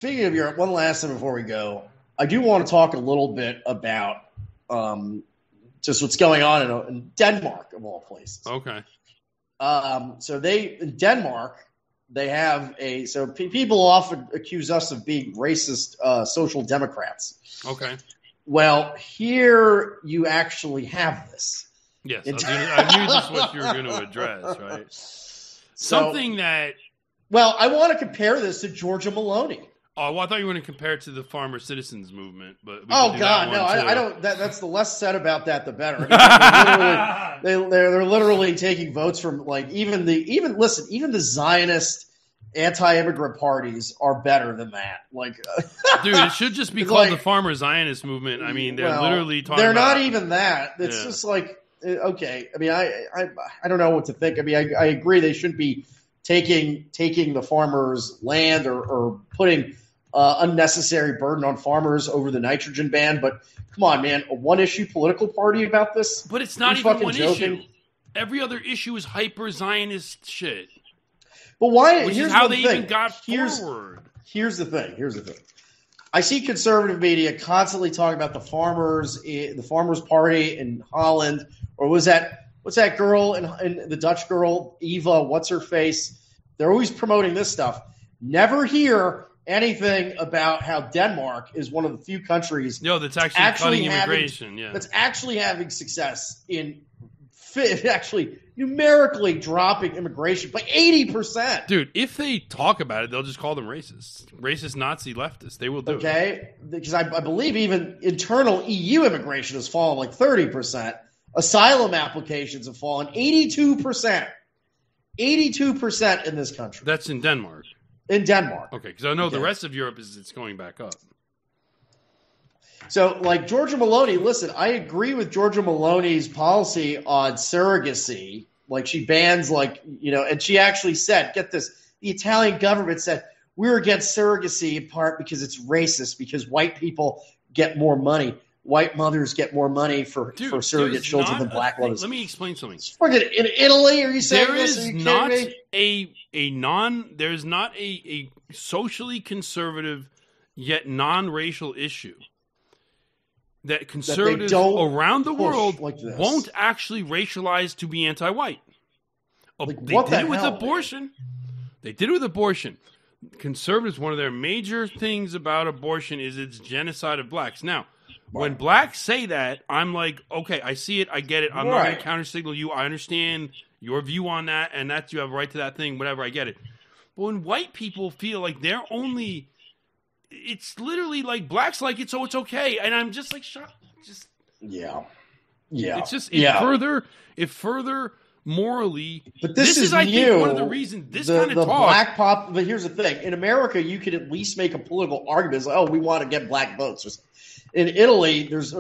speaking of Europe, one last thing before we go. I do want to talk a little bit about just what's going on in Denmark, of all places. Okay. So in Denmark, they have people often accuse us of being racist social democrats. Okay. Well, here you actually have this. Yes, I knew this was what you were going to address, right? Something that... Well, I want to compare this to Giorgia Meloni. Oh, well, I thought you were going to compare it to the farmer citizens movement, but oh God, no! I don't. That's the less said about that, the better. I mean, they're literally taking votes from even the Zionist anti-immigrant parties are better than that. Dude, it should just be called the farmer Zionist movement. I mean, they're literally talking. They're not even that. It's just okay. I mean, I don't know what to think. I mean, I agree they shouldn't be taking the farmers' land or putting unnecessary burden on farmers over the nitrogen ban. But come on, man, a one-issue political party about this? But it's not even one issue. Every other issue is hyper-Zionist shit. But why? Which is how they even got forward. Here's the thing. I see conservative media constantly talking about the farmers party in Holland, or what's that girl and the Dutch girl, Eva, what's her face? They're always promoting this stuff. Never hear anything about how Denmark is one of the few countries that's actually cutting immigration. That's actually having success in actually numerically dropping immigration by 80%. Dude, if they talk about it, they'll just call them racist Nazi leftists. They will do it. Okay, because I believe even internal EU immigration has fallen like 30%. Asylum applications have fallen 82%. 82% in this country. That's in Denmark. In Denmark. Okay, because I know the rest of Europe it's going back up. So, Giorgia Meloni, listen, I agree with Giorgia Meloni's policy on surrogacy. She bans, and she actually said, get this, the Italian government said, we're against surrogacy in part because it's racist, because white people get more money. White mothers get more money for surrogate children than black mothers. Let me explain something. In Italy, are you saying there this? Is not there's not a socially conservative yet non-racial issue that conservatives around the world won't actually racialize to be anti-white. They did it with abortion. They did it with abortion. Conservatives, one of their major things about abortion is its genocide of blacks. Now, when blacks say that, I'm like, okay, I see it, I get it. I'm not going to counter-signal you. I understand your view on that, and that you have a right to that thing, whatever, I get it. But when white people feel like they're only... It's literally like blacks like it, so it's okay. And I'm just like, shut. Just yeah. It's just it further morally. But this is I think, one of the reasons this kind of talk. Black pop. But here's the thing: in America, you could at least make a political argument. It's like, we want to get black votes. In Italy, there's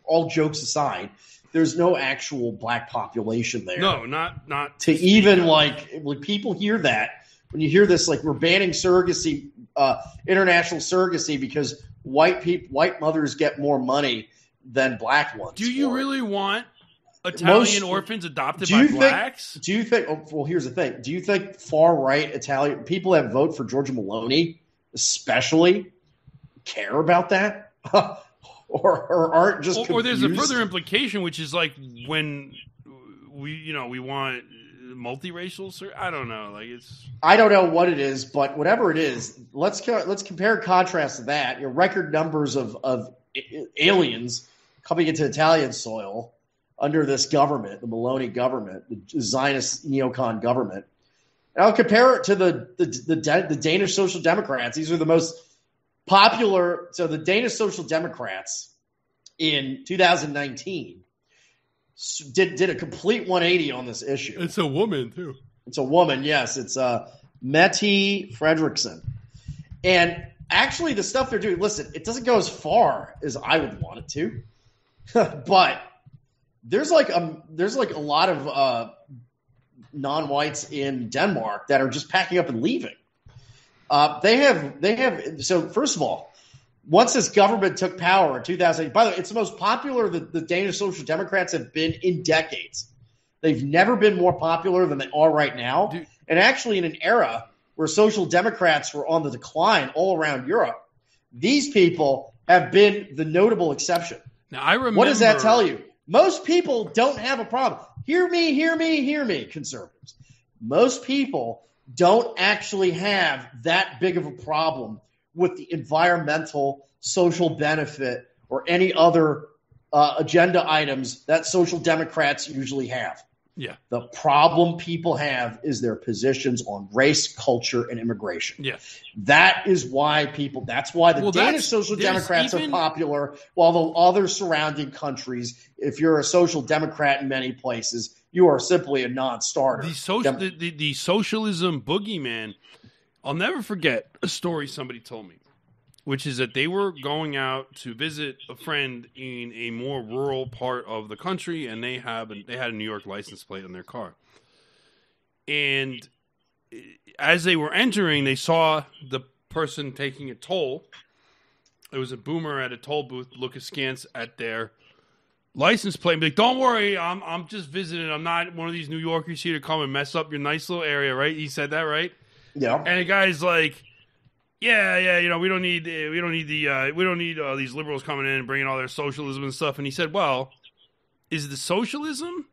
all jokes aside, there's no actual black population there. No, not to even when people hear that. When you hear this, we're banning surrogacy, international surrogacy, because white mothers get more money than black ones. Do you really want Italian orphans adopted by blacks? Do you think? Well, here's the thing. Do you think far right Italian people that vote for Giorgia Meloni, especially, care about that, or aren't just confused? Or there's a further implication, which is when we want multiracial, I don't know. I don't know what it is, but whatever it is, let's compare and contrast to that. Record numbers of aliens coming into Italian soil under this government, the Meloni government, the Zionist neocon government. And I'll compare it to the Danish Social Democrats. These are the most popular. So the Danish Social Democrats in 2019 did a complete 180 on this issue. It's a woman, too. It's a woman, yes. It's Mette Fredriksson. And actually, the stuff they're doing, listen, it doesn't go as far as I would want it to. But there's a lot of non-whites in Denmark that are just packing up and leaving. They have. So first of all, once this government took power in 2008, by the way, it's the most popular the Danish Social Democrats have been in decades. They've never been more popular than they are right now. Dude. And actually in an era where social democrats were on the decline all around Europe, these people have been the notable exception. Now, I remember. What does that tell you? Most people don't have a problem. Hear me, conservatives. Most people don't actually have that big of a problem with the environmental, social benefit, or any other agenda items that social democrats usually have. Yeah. The problem people have is their positions on race, culture, and immigration. Yeah. That's why the Danish social democrats are popular, while the other surrounding countries, if you're a social democrat in many places, you are simply a non-starter. The socialism boogeyman, I'll never forget a story somebody told me, which is that they were going out to visit a friend in a more rural part of the country, and they had a New York license plate on their car. And as they were entering, they saw the person taking a toll. There was a boomer at a toll booth look askance at their license plate and be like, "Don't worry, I'm just visiting. I'm not one of these New Yorkers here to come and mess up your nice little area," right? He said that, right? Yeah. And the guy's like, Yeah, we don't need these liberals coming in and bringing all their socialism and stuff. And he said, "Well, is it the socialism,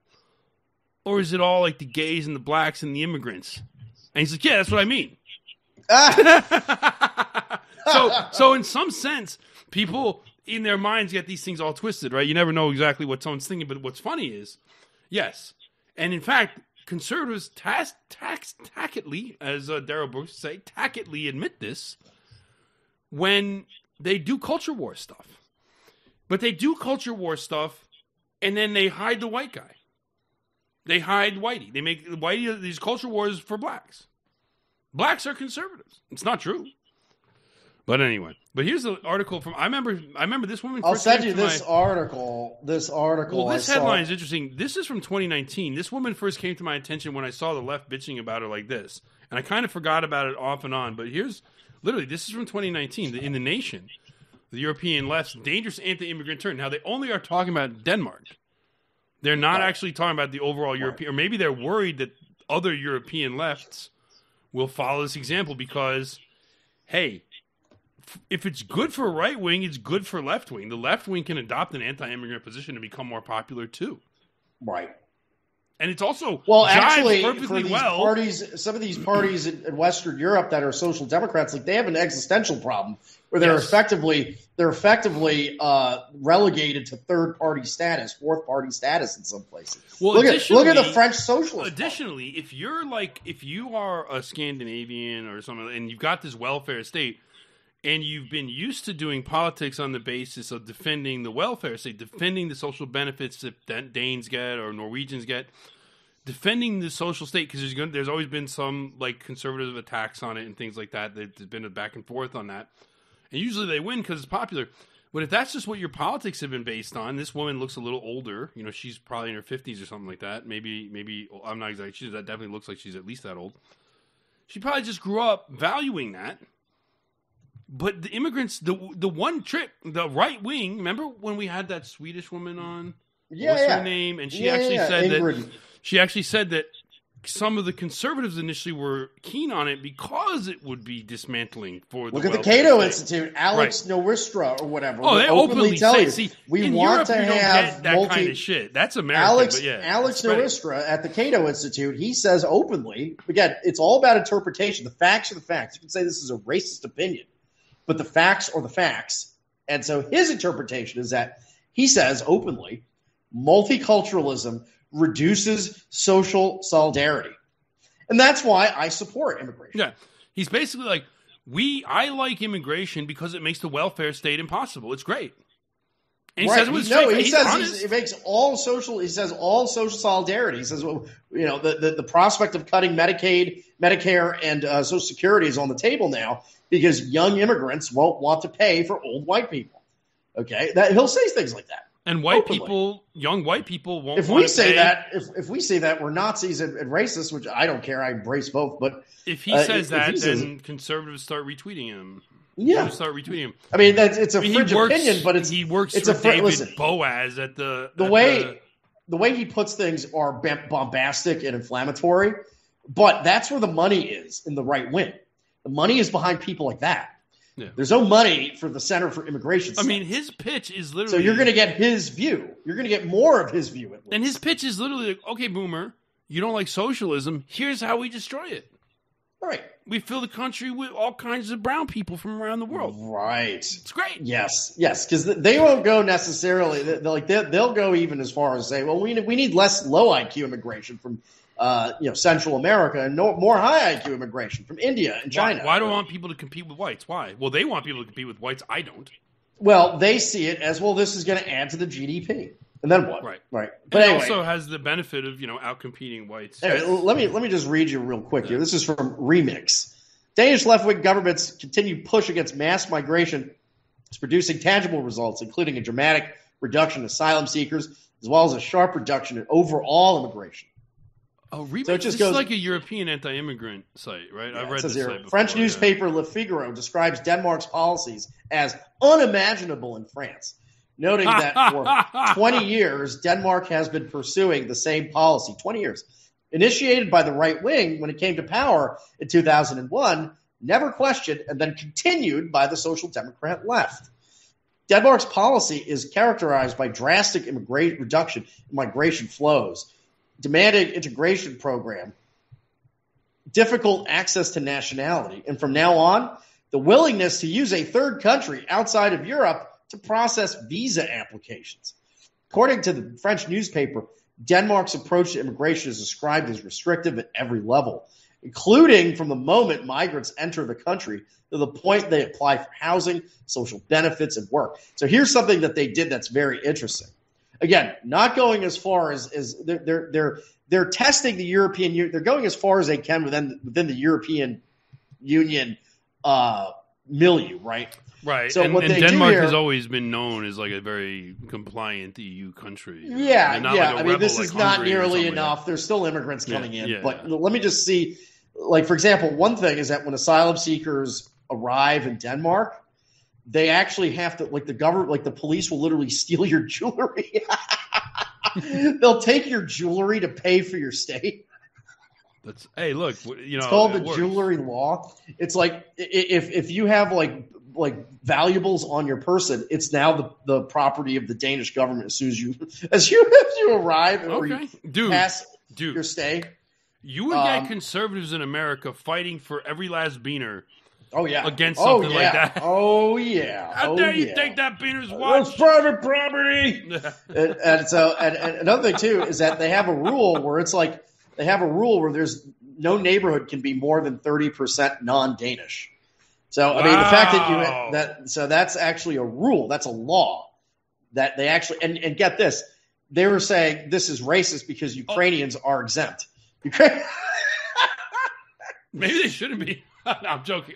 or is it all like the gays and the blacks and the immigrants?" And he's like, "Yeah, that's what I mean." So in some sense, people in their minds get these things all twisted, right? You never know exactly what someone's thinking. But what's funny is, yes, and in fact, conservatives tacitly, as Darrell Brooks would say, tacitly admit this when they do culture war stuff. But they do culture war stuff, and then they hide the white guy. They hide Whitey. They make Whitey these culture wars for blacks. Blacks are conservatives. It's not true. But anyway, here's the article from. I remember this woman. I'll send you this article. This article. Well, this headline is interesting. This is from 2019. This woman first came to my attention when I saw the left bitching about her like this, and I kind of forgot about it off and on. But here's literally this is from 2019. In the Nation, the European left's dangerous anti-immigrant turn. Now they only are talking about Denmark. They're not actually talking about the overall European, or maybe they're worried that other European lefts will follow this example because, hey, if it's good for right wing, it's good for left wing. The left wing can adopt an anti-immigrant position and become more popular too. Right. And it's also actually perfectly for these well. parties, some of these parties in Western Europe that are social democrats, like they have an existential problem where they're effectively relegated to third party status, fourth party status in some places. Well, look at the French socialists. Additionally, if you are a Scandinavian or something, and you've got this welfare state, and you've been used to doing politics on the basis of defending the welfare state, defending the social benefits that Danes get or Norwegians get, defending the social state, because there's always been some like conservative attacks on it and things like that. There's been a back and forth on that. And usually they win because it's popular. But if that's just what your politics have been based on, this woman looks a little older. You know, she's probably in her 50s or something like that. Maybe I'm not exactly. That definitely looks like she's at least that old. She probably just grew up valuing that. But the immigrants, the one trick, the right wing. Remember when we had that Swedish woman on? What's her name? And she actually said that some of the conservatives initially were keen on it because it would be dismantling for the Look at the Cato Institute, Alex Nowistra or whatever. Oh, they openly tell say, you, see, we in want Europe, to have that kind of shit. That's American. Alex Nowistra at the Cato Institute, he says openly, again, it's all about interpretation. The facts are the facts. You can say this is a racist opinion, but the facts are the facts. And so his interpretation is that he says openly, multiculturalism reduces social solidarity. And that's why I support immigration. Yeah. He's basically like, I like immigration because it makes the welfare state impossible. It's great. And he says it was he makes all social solidarity. He says, well, you know, the prospect of cutting Medicaid, Medicare, and Social Security is on the table now because young immigrants won't want to pay for old white people. Okay? He'll say things like that. And young white people won't. If we say that we're Nazis and racists, which I don't care, I embrace both. But if he says that, then conservatives start retweeting him. Yeah, start retweeting him. I mean, it's a fringe opinion, but he works for David Boaz at the way he puts things are bombastic and inflammatory. But that's where the money is in the right wing. The money is behind people like that. Yeah. There's no money for the Center for Immigration Studies. I mean, his pitch is literally... So you're going to get his view. You're going to get more of his view, at least. And his pitch is literally like, okay, boomer, you don't like socialism. Here's how we destroy it. Right. We fill the country with all kinds of brown people from around the world. Right. It's great. Yes, because they won't go necessarily. They'll go even as far as say, well, we need less low IQ immigration from Central America and more high IQ immigration from India and China. Why do I want people to compete with whites? Why? Well, they want people to compete with whites. I don't. Well, they see it as, well, this is going to add to the GDP. And then what? Right. But anyway, it also has the benefit of, outcompeting whites. Anyway, let me just read you real quick here. This is from Remix. Danish left-wing government's continued push against mass migration is producing tangible results, including a dramatic reduction in asylum seekers, as well as a sharp reduction in overall immigration. Oh, Remix, so this is like a European anti-immigrant site, right? Yeah, I've read this here, site before. French newspaper Le Figaro describes Denmark's policies as unimaginable in France, noting that for 20 years, Denmark has been pursuing the same policy. 20 years. Initiated by the right wing when it came to power in 2001, never questioned, and then continued by the Social Democrat left. Denmark's policy is characterized by drastic reduction in migration flows, demanding integration program, difficult access to nationality, and from now on, the willingness to use a third country outside of Europe to process visa applications. According to the French newspaper, Denmark's approach to immigration is described as restrictive at every level, including from the moment migrants enter the country to the point they apply for housing, social benefits, and work. So here's something that they did that's very interesting. Again, not going as far as they're testing the European Union. They're going as far as they can within the European Union milieu, right? Right. So and Denmark has always been known as like a very compliant EU country. Yeah. Like I mean, this is not nearly enough. There's still immigrants coming in. But let me just see, like, for example, one thing is that when asylum seekers arrive in Denmark, they actually have to, like, the government, like the police will literally steal your jewelry. They'll take your jewelry to pay for your stay. Hey, look, it's called the jewelry law. It's like if you have like valuables on your person, it's now the property of the Danish government as soon as you arrive or you pass your stay. You would get conservatives in America fighting for every last beaner. Oh yeah, against something like that. Oh yeah. How dare you take that beaner's watch? It's private property. and another thing too is that they have a rule where it's like they have a rule where there's no neighborhood can be more than 30% non-Danish. So I mean the fact that that's actually a rule. That's a law that they actually and get this. They were saying this is racist because Ukrainians are exempt. Maybe they shouldn't be. I'm joking.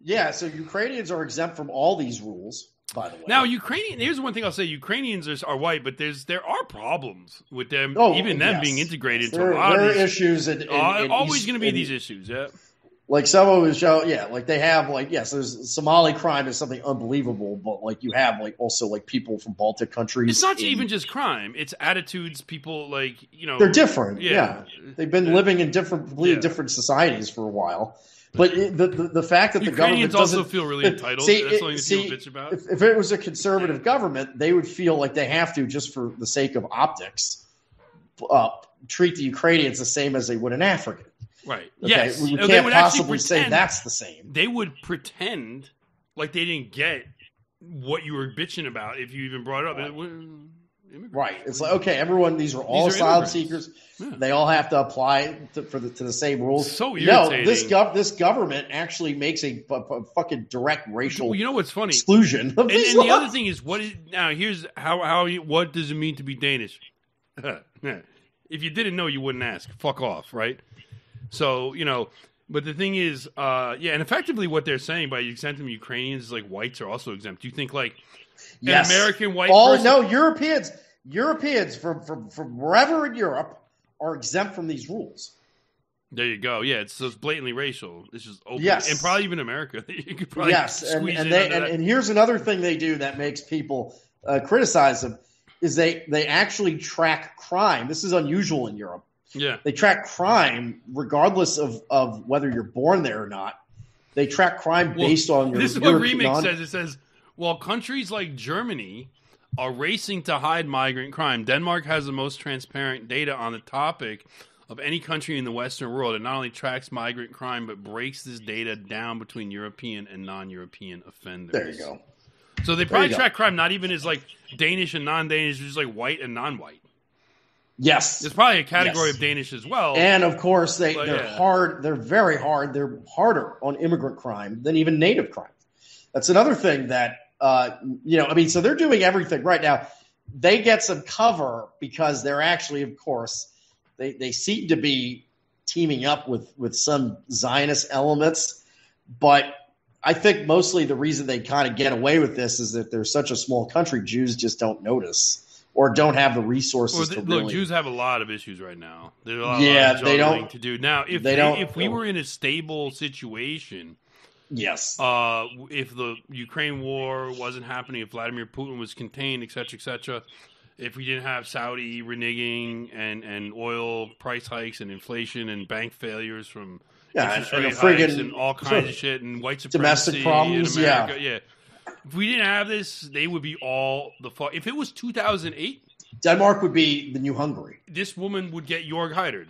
Yeah, so Ukrainians are exempt from all these rules, by the way. Now, here's one thing I'll say. Ukrainians are white, but there are problems with them, them being integrated into a lot of these. There are issues. Always going to be these issues, yeah. Like someone was showing, like they have there's Somali crime is something unbelievable, but like you have also people from Baltic countries. It's not even just crime; it's attitudes. People they're different. Yeah. They've been living in completely different societies for a while. But the fact that the government doesn't also feel really entitled. That's something to feel bitch about. If it was a conservative government, they would feel like they have to, just for the sake of optics, treat the Ukrainians the same as they would an African. Right. Okay? Yes. We can't possibly say that's the same. They would pretend like they didn't get what you were bitching about if you even brought it up. Right. It's like, okay, everyone, these are all asylum seekers. Yeah. They all have to apply to the same rules. So irritating. No, this government actually makes a fucking direct racial what's funny? Exclusion. And the other thing is, here's what does it mean to be Danish? If you didn't know, you wouldn't ask. Fuck off, right? So, but the thing is, and effectively what they're saying by exempting Ukrainians is like whites are also exempt. Do you think an American white person? No, Europeans from wherever in Europe are exempt from these rules. There you go. Yeah, it's blatantly racial. It's just open. Yes. And probably even America. You could probably and here's another thing they do that makes people criticize them. is they actually track crime. This is unusual in Europe. Yeah. They track crime regardless of whether you're born there or not. They track crime based on your. This is what Remix says. It says, while countries like Germany are racing to hide migrant crime, Denmark has the most transparent data on the topic of any country in the Western world. It not only tracks migrant crime, but breaks this data down between European and non-European offenders. There you go. So they probably track crime not even as like Danish and non-Danish, just like white and non-white. Yes. There's probably a category of Danish as well. And of course they're hard. They're very hard. They're harder on immigrant crime than even native crime. That's another thing that, so they're doing everything right now. They get some cover because they're actually, of course, they seem to be teaming up with some Zionist elements. But I think mostly the reason they kind of get away with this is that they're such a small country. Jews just don't notice or don't have the resources to really. Look, Jews have a lot of issues right now. There's a lot of juggling to do. Now, if we were in a stable situation, yes. If the Ukraine war wasn't happening, if Vladimir Putin was contained, et cetera, if we didn't have Saudi reneging and oil price hikes and inflation and bank failures from interest rate hikes and all kinds of shit and white supremacy domestic problems, in America, if we didn't have this, they would be all the fuck. If it was 2008, Denmark would be the new Hungary. This woman would get Jorg Heidered.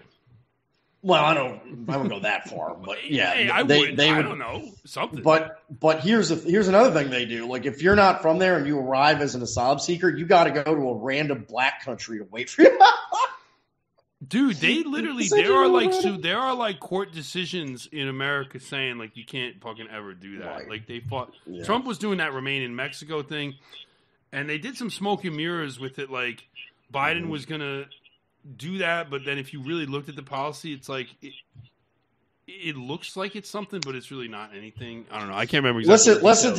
Well, I wouldn't go that far, but yeah, hey, I don't know, something. But here's another thing they do. Like, if you're not from there and you arrive as an asylum seeker, you got to go to a random black country to wait for you. Dude, they literally there are like court decisions in America saying like you can't fucking ever do that. Right. Like they fought. Yeah. Trump was doing that Remain in Mexico thing, and they did some smoke and mirrors with it. Like Biden was gonna do that, but then if you really looked at the policy, it's like it looks like it's something, but it's really not anything. I don't know. I can't remember exactly. Listen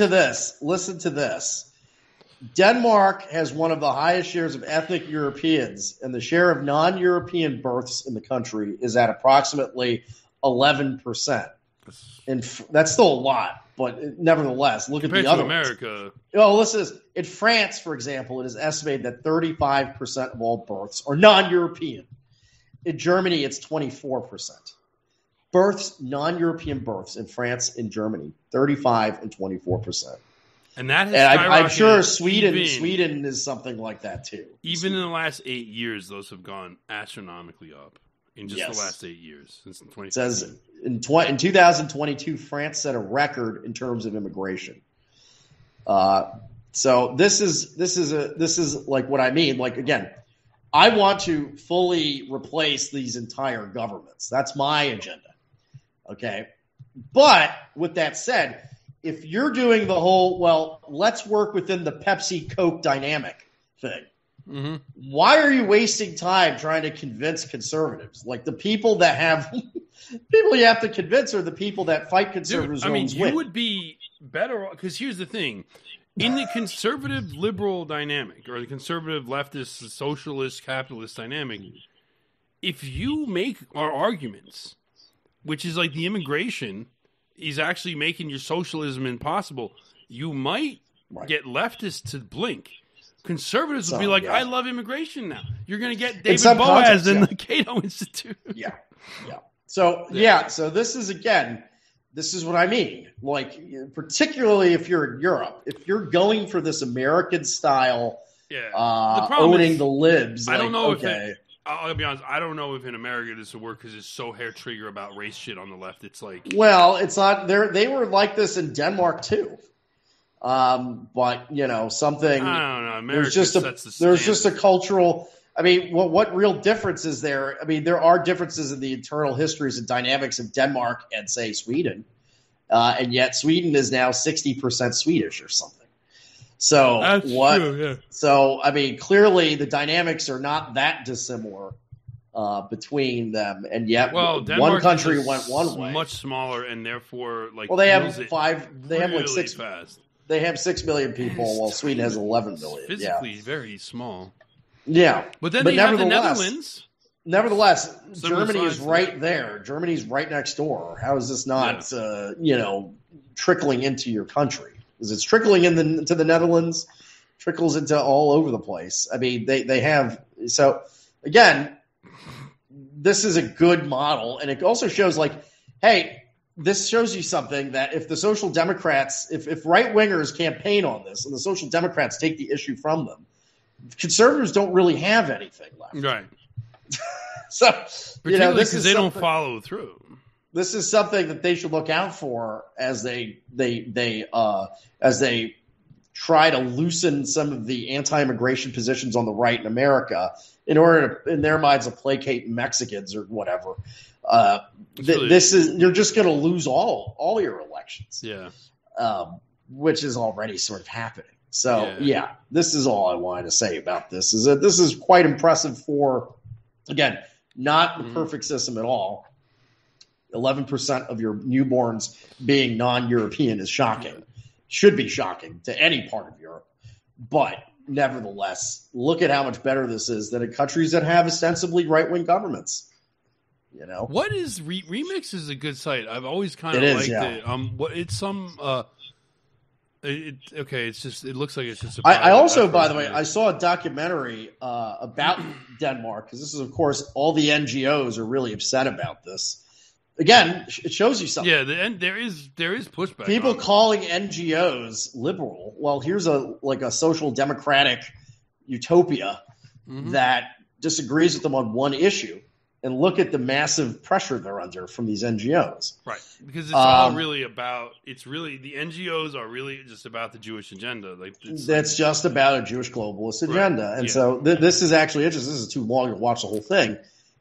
to this. Denmark has one of the highest shares of ethnic Europeans, and the share of non-European births in the country is at approximately 11%. And that's still a lot, but nevertheless, look at the other America. Oh, listen, in France, for example, it is estimated that 35% of all births are non-European. In Germany, it's 24%. Non-European births in France and Germany, 35 and 24%. And that has I'm sure Sweden is something like that too. Even in the last 8 years, those have gone astronomically up in just the last 8 years since 2015. It says in 2022, France set a record in terms of immigration. So this is like what I mean. Like, again, I want to fully replace these entire governments. That's my agenda. Okay, but with that said, if you're doing the whole, let's work within the Pepsi-Coke dynamic thing, why are you wasting time trying to convince conservatives? Like, the people you have to convince are the people that fight conservatives. Dude, I mean, you would be better, because here's the thing. In the conservative liberal dynamic, or the conservative leftist socialist capitalist dynamic, if you make our arguments, which is like the immigration is actually making your socialism impossible, you might get leftists to blink. Conservatives will be like, I love immigration now. You're going to get David Boaz in the Cato Institute. Yeah. So this is what I mean. Like, particularly if you're in Europe, if you're going for this American style, owning the libs. I don't know I'll be honest, I don't know if in America this will work because it's so hair trigger about race shit on the left. It's like, well, it's not. They were like this in Denmark too. But something. I don't know. There's just a cultural. I mean, what real difference is there? I mean, there are differences in the internal histories and dynamics of Denmark and, say, Sweden, and yet Sweden is now 60% Swedish or something. So that's true, yeah. So I mean, clearly the dynamics are not that dissimilar between them, and yet one country went one way, much smaller, and therefore they have fast. They have 6 million people, while Sweden has 11 million. Physically, very small. Yeah, but then they have the Netherlands. Nevertheless, Germany is right there. Germany's right next door. How is this not, trickling into your country? Is it trickling into the Netherlands, trickles into all over the place. I mean, they have. So, again, this is a good model. And it also shows, like, hey, this shows you something that if the Social Democrats, if right-wingers campaign on this and the Social Democrats take the issue from them, conservatives don't really have anything left. Right. So, particularly because they don't follow through. This is something that they should look out for as they try to loosen some of the anti-immigration positions on the right in America in order to, in their minds, to placate Mexicans or whatever. You're just going to lose all your elections. Yeah. Which is already sort of happening. So yeah, this is all I wanted to say about this. Is that this is quite impressive for, again, not the perfect system at all. 11% of your newborns being non-European is shocking. Should be shocking to any part of Europe. But nevertheless, look at how much better this is than in countries that have ostensibly right-wing governments. You know, what is Remix is a good site. I've always kind of liked it. It's some. It's just. It looks like it's just. I also, by the way, I saw a documentary about Denmark because this is, of course, all the NGOs are really upset about this. Again, it shows you something. Yeah, there is pushback. People calling NGOs liberal. Well, here's a social democratic utopia that disagrees with them on one issue. And look at the massive pressure they're under from these NGOs. Right. Because it's all really about, the NGOs are really just about the Jewish agenda. That's just about a Jewish globalist agenda. Right. And so this is actually interesting. This is too long to watch the whole thing.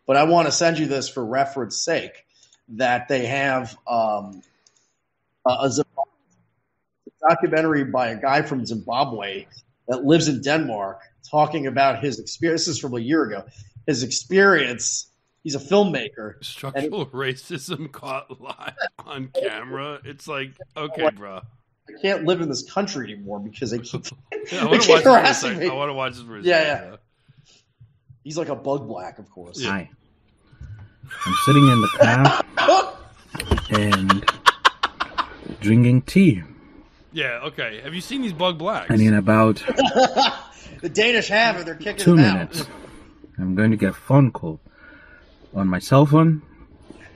But I want to send you this for reference sake, that they have a documentary by a guy from Zimbabwe that lives in Denmark talking about his experience. This is from a year ago. His experience. He's a filmmaker. Structural racism caught live on camera. It's like, okay, bro. I can't live in this country anymore because they keep, I want to watch this for a second. Yeah. He's like a bug black, of course. Yeah. Hi. I'm sitting in the car and drinking tea. Yeah, okay. Have you seen these bug blacks? And in about the Danish have it. They're kicking 2 them minutes, I'm going to get a phone call on my cell phone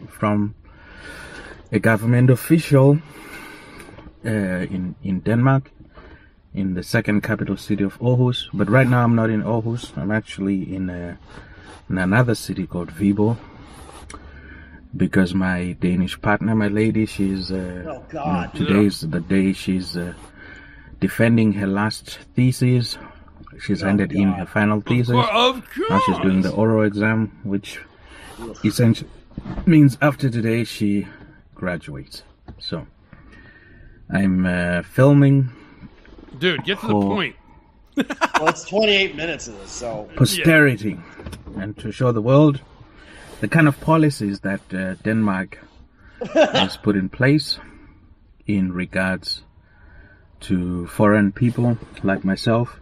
from a government official in Denmark, in the second capital city of Aarhus. But right now I'm not in Aarhus. I'm actually in another city called Viborg, because my Danish partner, my lady, she's today is the day she's defending her last thesis. She's handed in her final thesis. Of course. Now she's doing the oral exam, which essentially means after today she graduates. So I'm filming. Dude, get to the point. Well, it's 28 minutes of this, so posterity, and to show the world the kind of policies that Denmark has put in place in regards to foreign people like myself,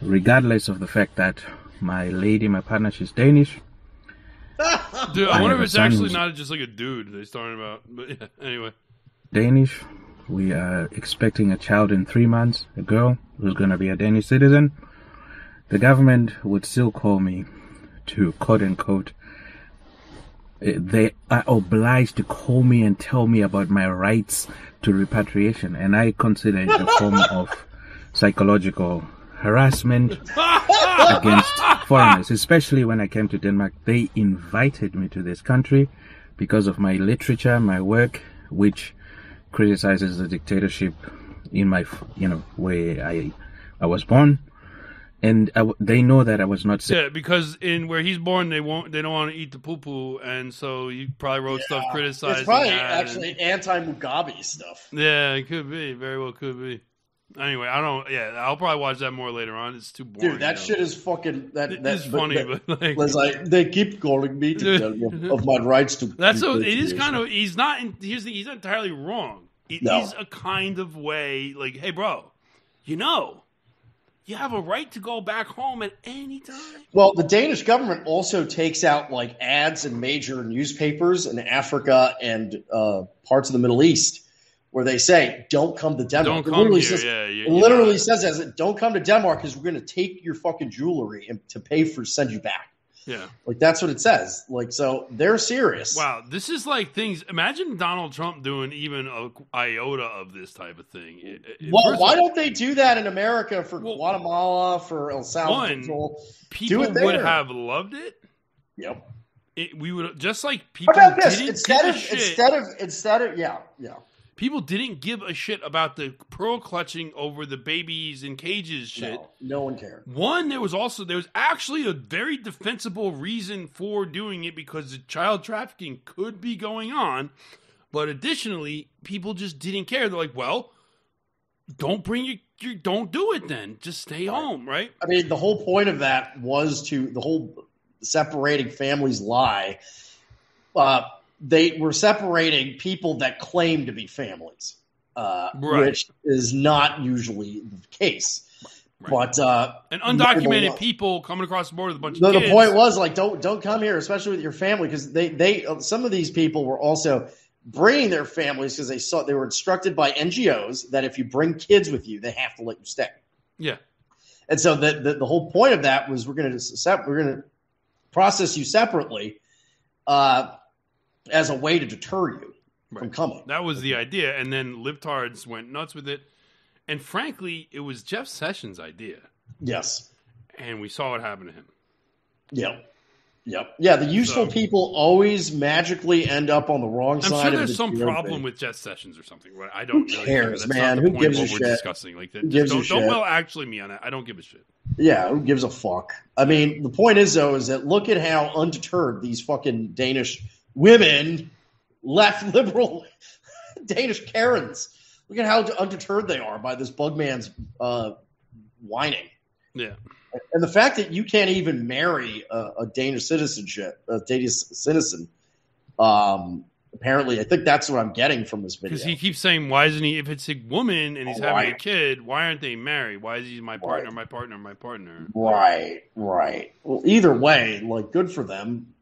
regardless of the fact that my lady, my partner, she's Danish. Dude, I wonder if it's actually not just like a dude they're talking about. But yeah, anyway. Danish. We are expecting a child in 3 months, a girl who's going to be a Danish citizen. The government would still call me to, quote unquote, they are obliged to call me and tell me about my rights to repatriation. And I consider it a form of psychological harassment against foreigners, especially when I came to Denmark. They invited me to this country because of my literature, my work, which criticizes the dictatorship in my, where I was born. And they know that I was not. Yeah, because in where he's born, they don't want to eat the poo poo, and so you probably wrote stuff criticizing. It's probably actually anti-Mugabe stuff. Yeah, it could be. Very well could be. Anyway, I'll probably watch that more later on. It's too boring. Dude, that shit is fucking. That's funny, but like they keep calling me to tell you of my rights to. That's so. It is kind of. He's not. He's not entirely wrong. It is a kind of way, like, hey, bro, you have a right to go back home at any time. Well, the Danish government also takes out like ads in major newspapers in Africa and parts of the Middle East, where they say, don't come to Denmark. Don't come here. It literally says that, don't come to Denmark because we're going to take your fucking jewelry and to pay for send you back. Yeah. Like, that's what it says. Like, so they're serious. Wow. This is like things. Imagine Donald Trump doing even an iota of this type of thing. Well, why don't they do that in America for Guatemala, for El Salvador? People would have loved it. Yep. We would just like people. How about this? Instead of yeah. People didn't give a shit about the pearl clutching over the babies in cages shit. No one cared. There was actually a very defensible reason for doing it because the child trafficking could be going on. But additionally, people just didn't care. They're like, well, don't bring don't do it then. Just stay home, right? I mean, the whole point of that was the whole separating families lie. They were separating people that claim to be families, which is not usually the case. Right. But and undocumented people coming across the border with a bunch of kids. The point was like, don't come here, especially with your family, because they some of these people were also bringing their families because they were instructed by NGOs that if you bring kids with you, they have to let you stay. Yeah, and so the whole point of that was we're going to process you separately. As a way to deter you from coming. That was the idea. And then libtards went nuts with it. And frankly, it was Jeff Sessions' idea. Yes. And we saw what happened to him. Yep. Yeah, the useful people always magically end up on the wrong side of the I'm sure there's some problem with Jeff Sessions or something. Right? I don't really care. That's man. Not the Who point gives of a what shit? We're discussing. Like that. Don't actually me on that. I don't give a shit. Yeah, who gives a fuck? I mean, the point is, though, is that look at how undeterred these fucking Danish women, left liberal Danish Karens. Look at how undeterred they are by this bugman's whining. Yeah. And the fact that you can't even marry a Danish citizen, apparently, I think that's what I'm getting from this video. Because he keeps saying, why isn't he, if it's a woman and he's having a kid, why aren't they married? Why is he my partner, my partner, my partner? Right. Well, either way, like, good for them.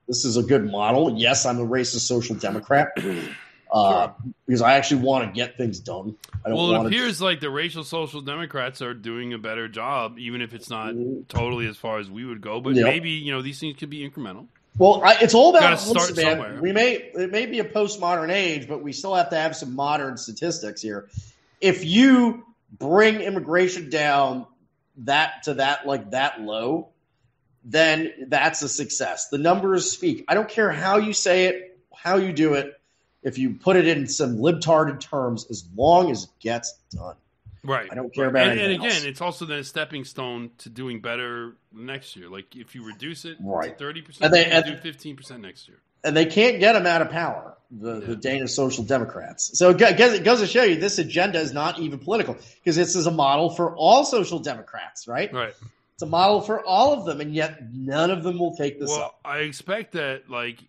This is a good model. Yes, I'm a racist social democrat because I actually want to get things done. It appears like the racial social democrats are doing a better job, even if it's not totally as far as we would go. But maybe these things could be incremental. Well, it's all about start somewhere. It may be a postmodern age, but we still have to have some modern statistics here. If you bring immigration down that low, then that's a success. The numbers speak. I don't care how you say it, how you do it. If you put it in some libtarded terms, as long as it gets done. Right. I don't care about anything And again, else. it's also then a stepping stone to doing better next year. Like if you reduce it to 30%, do 15% next year. And they can't get them out of power, the Danish Social Democrats. So it goes to show you this agenda is not even political because this is a model for all social democrats, right? Right. It's a model for all of them, and yet none of them will take this up. I expect that, like,